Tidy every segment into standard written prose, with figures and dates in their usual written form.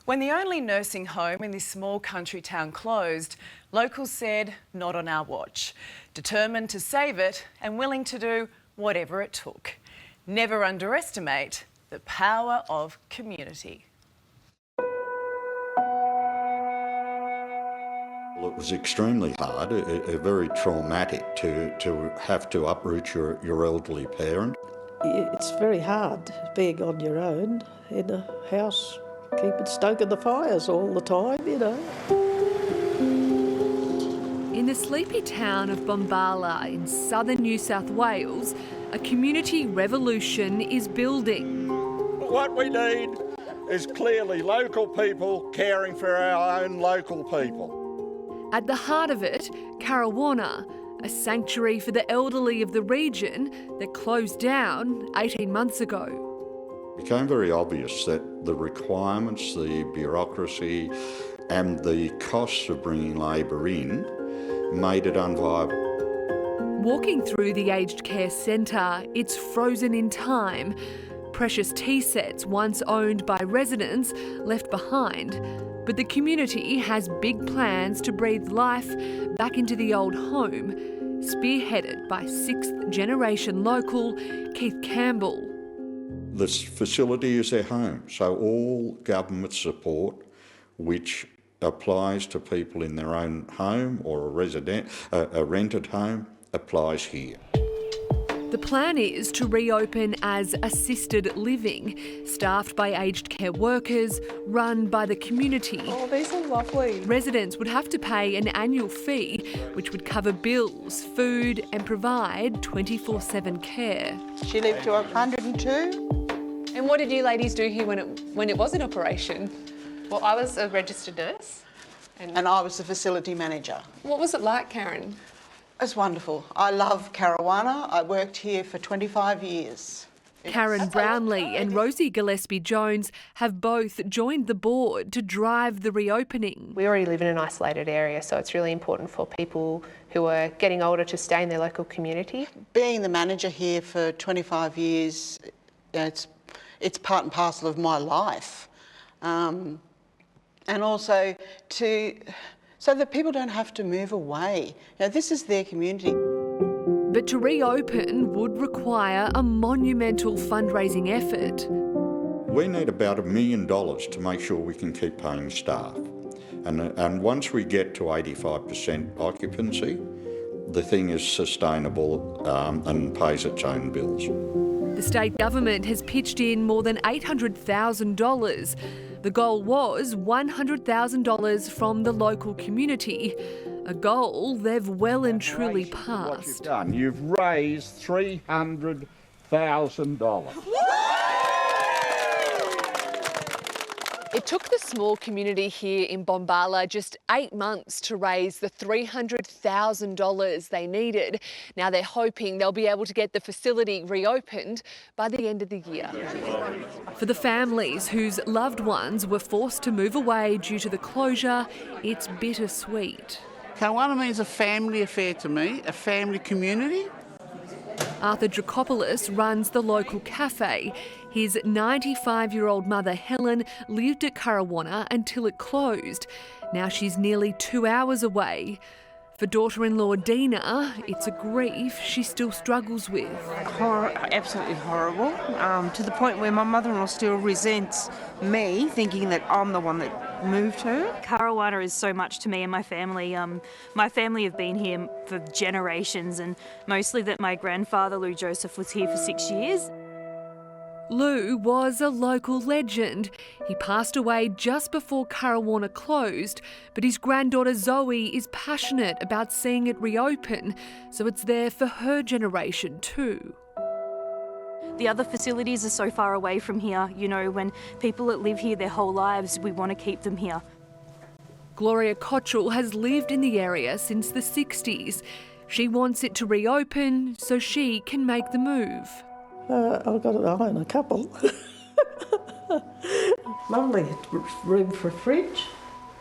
When the only nursing home in this small country town closed, locals said, not on our watch. Determined to save it and willing to do whatever it took. Never underestimate the power of community. Well, it was extremely hard, very traumatic to have to uproot your elderly parent. It's very hard being on your own in a house, keeping stoking the fires all the time, you know. In the sleepy town of Bombala in southern New South Wales, a community revolution is building. What we need is clearly local people caring for our own local people. At the heart of it, Caruana, a sanctuary for the elderly of the region that closed down 18 months ago. It became very obvious that the requirements, the bureaucracy and the costs of bringing labour in made it unviable. Walking through the aged care centre, it's frozen in time. Precious tea sets once owned by residents left behind. But the community has big plans to breathe life back into the old home, spearheaded by sixth-generation local Keith Campbell. This facility is their home, so all government support which applies to people in their own home or a rented home applies here. The plan is to reopen as assisted living, staffed by aged care workers, run by the community. Oh, these are lovely. Residents would have to pay an annual fee, which would cover bills, food and provide 24/7 care. She lived to 102. And what did you ladies do here when it was in operation? Well, I was a registered nurse. And I was the facility manager. What was it like, Karen? It's wonderful. I love Caruana. I worked here for 25 years. Karen Brownlee and Rosie Gillespie-Jones have both joined the board to drive the reopening. We already live in an isolated area, so it's really important for people who are getting older to stay in their local community. Being the manager here for 25 years, it's part and parcel of my life. And also so that people don't have to move away. This is their community. But to reopen would require a monumental fundraising effort. We need about $1 million to make sure we can keep paying staff. And once we get to 85% occupancy, the thing is sustainable and pays its own bills. The state government has pitched in more than $800,000. The goal was $100,000 from the local community, a goal they've well and truly passed. What you've done, you've raised $300,000. It took the small community here in Bombala just 8 months to raise the $300,000 they needed. Now they're hoping they'll be able to get the facility reopened by the end of the year. For the families whose loved ones were forced to move away due to the closure, it's bittersweet. Caruana means a family affair to me, a family community. Arthur Dracopoulos runs the local cafe. His 95-year-old mother Helen lived at Caruana until it closed. Now she's nearly 2 hours away. For daughter-in-law Dina, it's a grief she still struggles with. Absolutely horrible, to the point where my mother-in-law still resents me, thinking that I'm the one that moved her. Caruana is so much to me and my family. My family have been here for generations, and mostly that my grandfather, Lou Joseph, was here for 6 years. Lou was a local legend. He passed away just before Caruana closed, but his granddaughter Zoe is passionate about seeing it reopen, so it's there for her generation too. The other facilities are so far away from here. You know, when people that live here their whole lives, we want to keep them here. Gloria Cottrell has lived in the area since the 60s. She wants it to reopen so she can make the move. I've got an eye on a couple. Lovely room for a fridge.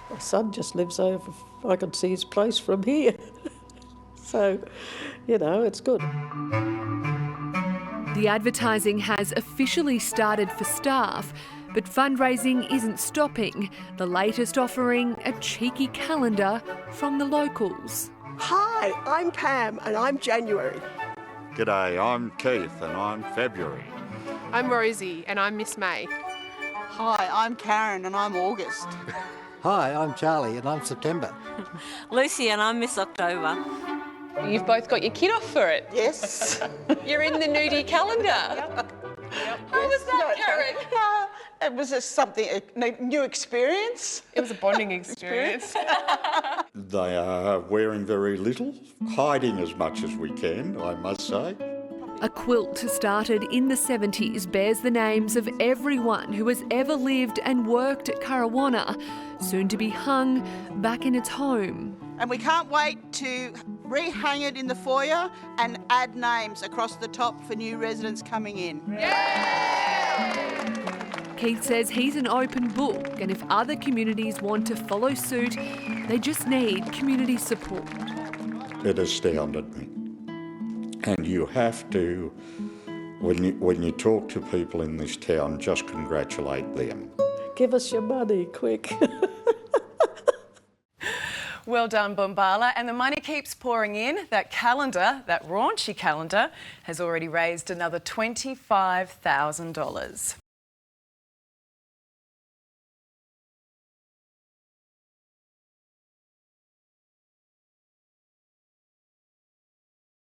My son just lives over. I can see his place from here. So, it's good. The advertising has officially started for staff, But fundraising isn't stopping, the latest offering a cheeky calendar from the locals. Hi, I'm Pam and I'm January. G'day, I'm Keith and I'm February. I'm Rosie and I'm Miss May. Hi, I'm Karen and I'm August. Hi, I'm Charlie and I'm September. Lucy and I'm Miss October. You've both got your kid off for it. Yes. You're in the nudie calendar. How was that, Karen? It was just something, a new experience. It was a bonding experience. They are wearing very little, hiding as much as we can, I must say. A quilt started in the 70s bears the names of everyone who has ever lived and worked at Currawanna, soon to be hung back in its home. And we can't wait to rehang it in the foyer and add names across the top for new residents coming in. Keith says he's an open book, and if other communities want to follow suit, they just need community support. It astounded me. And you have to, when you talk to people in this town, just congratulate them. Give us your money, quick. Well done, Bombala. And the money keeps pouring in. That calendar, that raunchy calendar, has already raised another $25,000.